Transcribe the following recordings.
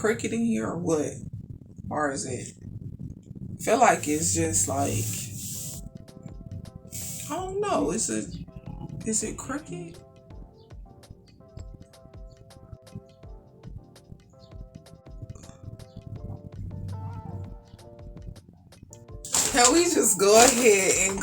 cricket in here or what? Or is it? I feel like it's just like, I don't know. Is it cricket? Can we just go ahead and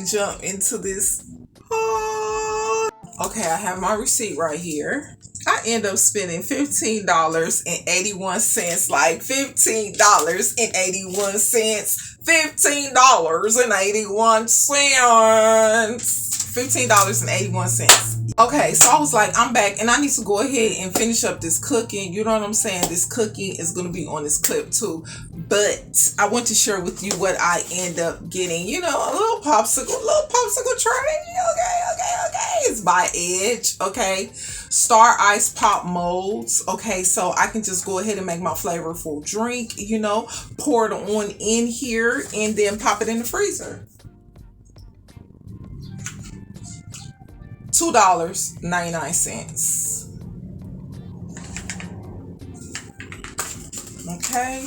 jump into this? Oh, okay, I have my receipt right here. I end up spending $15.81. Like $15.81. $15.81. Okay, so I was like, I'm back and I need to go ahead and finish up this cooking. You know what I'm saying? This cooking is going to be on this clip too. But I want to share with you what I end up getting. You know, a little popsicle tray. Okay. It's by Edge. Okay. Star Ice Pop molds. Okay, so I can just go ahead and make my flavorful drink, you know, pour it on in here and then pop it in the freezer. $2.99. Okay.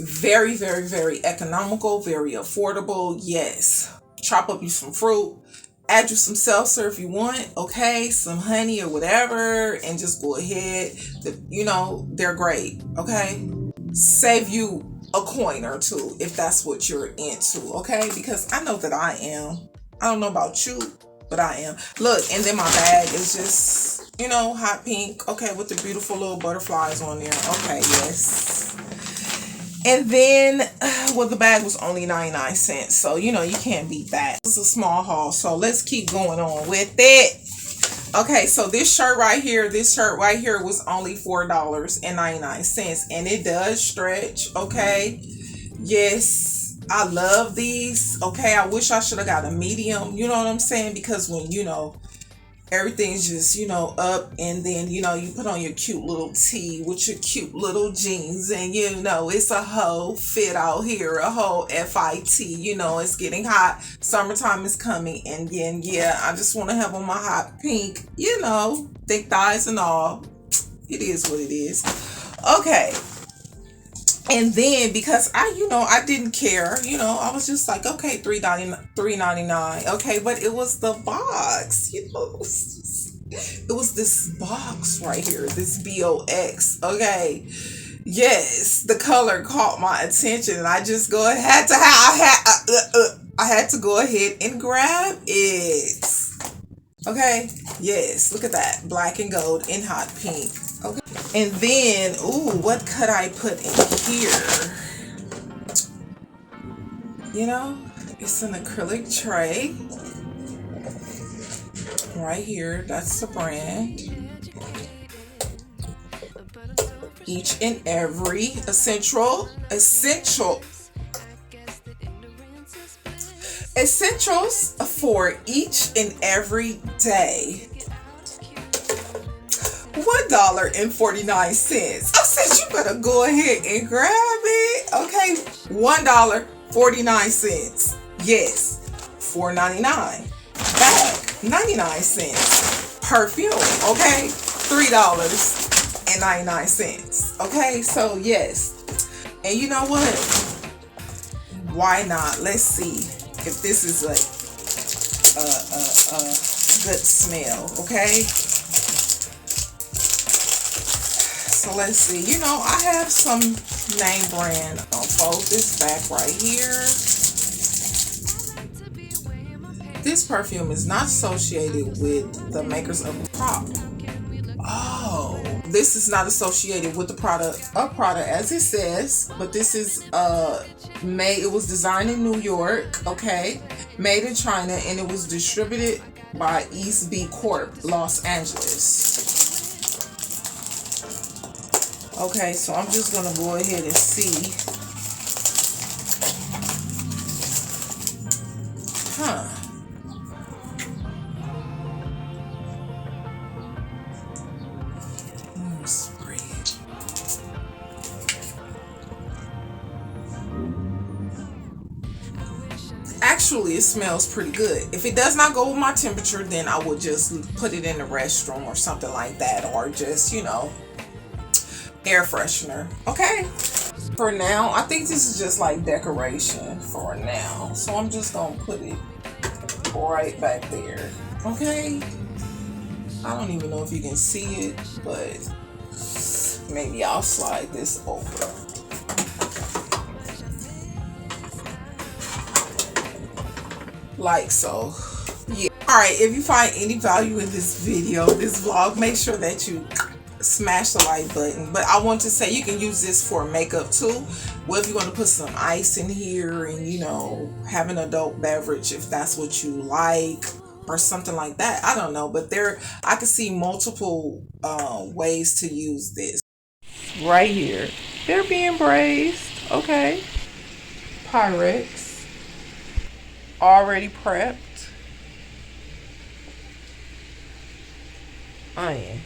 Very, very, very economical, very affordable. Yes. Chop up you some fruit, add you some seltzer if you want, okay, some honey or whatever, and just go ahead. You know, they're great, okay? Save you a coin or two if that's what you're into, okay? Because I know that I am. I don't know about you, but I am. Look, and then my bag is just, you know, hot pink, okay, with the beautiful little butterflies on there. Okay, yes. And then, well, the bag was only 99 cents. So, you know, you can't beat that. It's a small haul. So let's keep going on with it. Okay, so this shirt right here was only $4.99. And it does stretch, okay? Yes, I love these. Okay, I wish I should have got a medium. You know what I'm saying? Because when, you know, everything's just, you know, up and then, you know, you put on your cute little tee with your cute little jeans and, you know, it's a whole fit out here, a whole FIT, you know, it's getting hot. Summertime is coming and then, yeah, I just want to have on my hot pink, you know, thick thighs and all. It is what it is. Okay. And then because I didn't care, you know, I was just like, okay, $3.99. Okay, but it was the box, you know, it was this box right here, this BOX. Okay. Yes, the color caught my attention and I just I had to go ahead and grab it. Okay. Yes, look at that. Black and gold in hot pink. Okay. And then, ooh, what could I put in here? You know, it's an acrylic tray. Right here, that's the brand. Each and every essentials for each and every day. $1.49. I said you better go ahead and grab it. Okay, $1.49. Yes, $4.99. Bag, 99 cents. Perfume, okay, $3.99. Okay, so yes. And you know what? Why not? Let's see if this is a good smell, okay? So let's see. You know, I have some name brand. I'll fold this back right here. This perfume is not associated with the makers of the product. Oh, this is not associated with the product as it says, but this is it was designed in New York, okay, made in China, and it was distributed by East B Corp, Los Angeles. Okay, so I'm just gonna go ahead and see. Spray it. actually it smells pretty good. If it does not go with my temperature, then I would just put it in the restroom or something like that, or just, you know, air freshener. Okay. For now, I think this is just like decoration for now. So I'm just gonna put it right back there. Okay. I don't even know if you can see it, but maybe I'll slide this over. Like so. Yeah. Alright, if you find any value in this video, this vlog, make sure that you smash the like button. But I want to say you can use this for makeup too. Well, if you want to put some ice in here and, you know, have an adult beverage if that's what you like, or something like that. I don't know, but I can see multiple ways to use this. Right here, they're being braised. Okay, Pyrex already prepped. Onion.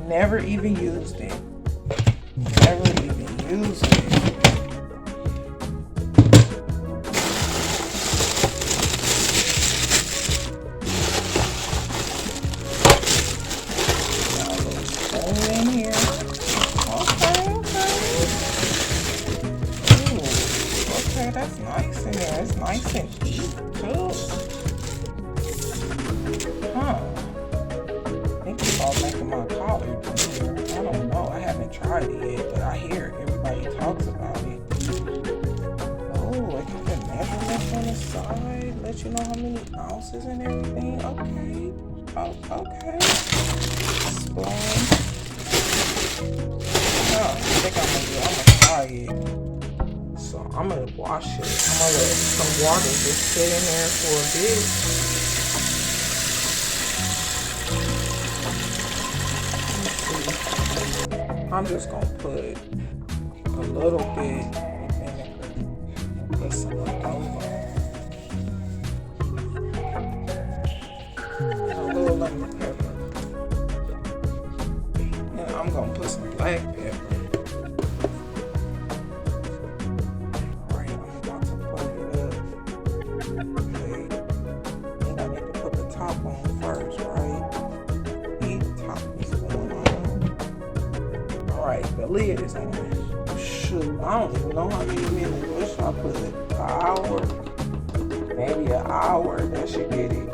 Never even used it. Never even used it. Got a little spoon in here. Okay, okay. Ooh, okay, that's nice in there. It's nice and deep too. Huh. I think about making my collard in here. I don't know. I haven't tried it yet, but I hear everybody talks about it. Oh, it got the measurements on the side. Let you know how many ounces and everything. Okay. Oh, okay. Spoon. Oh, I think I'm gonna try it. So I'm gonna wash it. I'm gonna let some water just sit in there for a bit. I'm just gonna put a little bit of vinegar and put some over. And a little lemon pepper. And I'm gonna put some black pepper. Alright, I'm about to plug it up. Okay. And I need to put the top on first, right? The top is going on. Alright, the lid is on. Shoot, I don't even know how many minutes. What should I put? An hour? Maybe an hour. That should get it.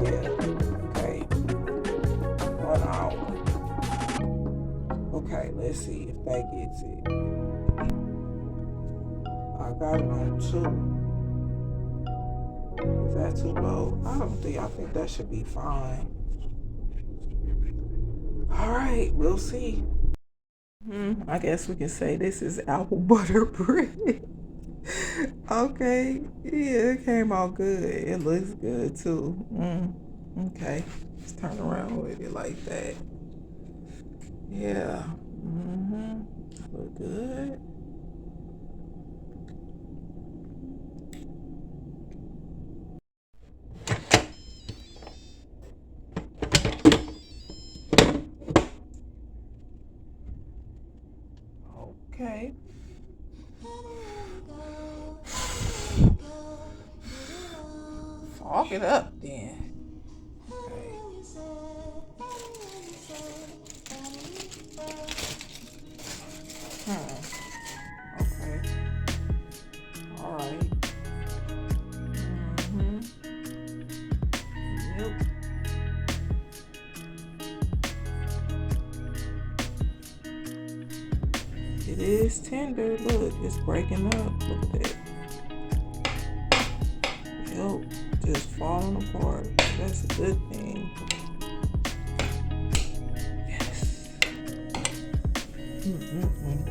Yeah. Okay. 1 hour. Okay, let's see if that gets it. I got it on 2. Is that too low? I think that should be fine. Alright, we'll see. I guess we can say this is apple butter bread. Okay, yeah, it came out good. It looks good too. Okay, let's turn around with it like that. Yeah, look good. Okay. Fog it up then. is tender. Look, it's breaking up. Look at that. Yep, just falling apart. That's a good thing. Yes.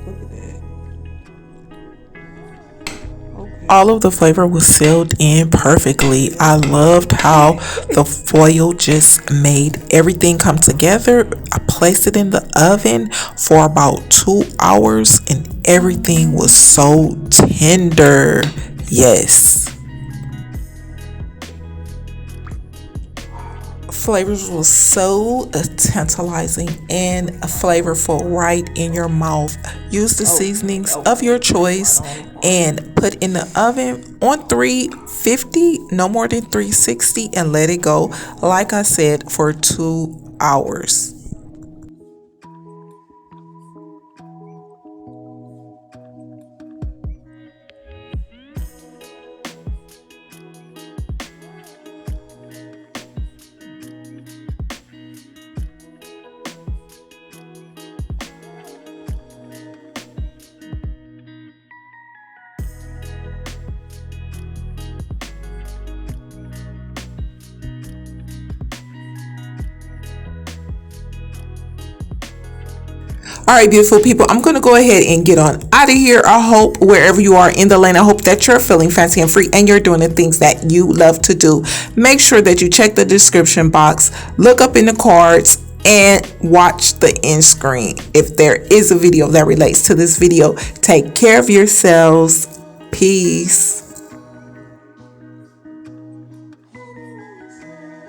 Look at that. Okay. All of the flavor was sealed in perfectly. I loved how the foil just made everything come together. I placed it in the oven for about 2 hours and everything was so tender. Yes. Flavors was so tantalizing and flavorful right in your mouth. Use the seasonings of your choice and put in the oven on 350, no more than 360, and let it go, like I said, for 2 hours. All right, beautiful people, I'm going to go ahead and get on out of here. I hope wherever you are in the land, I hope that you're feeling fancy and free and you're doing the things that you love to do. Make sure that you check the description box, look up in the cards, and watch the end screen. If there is a video that relates to this video, take care of yourselves. Peace.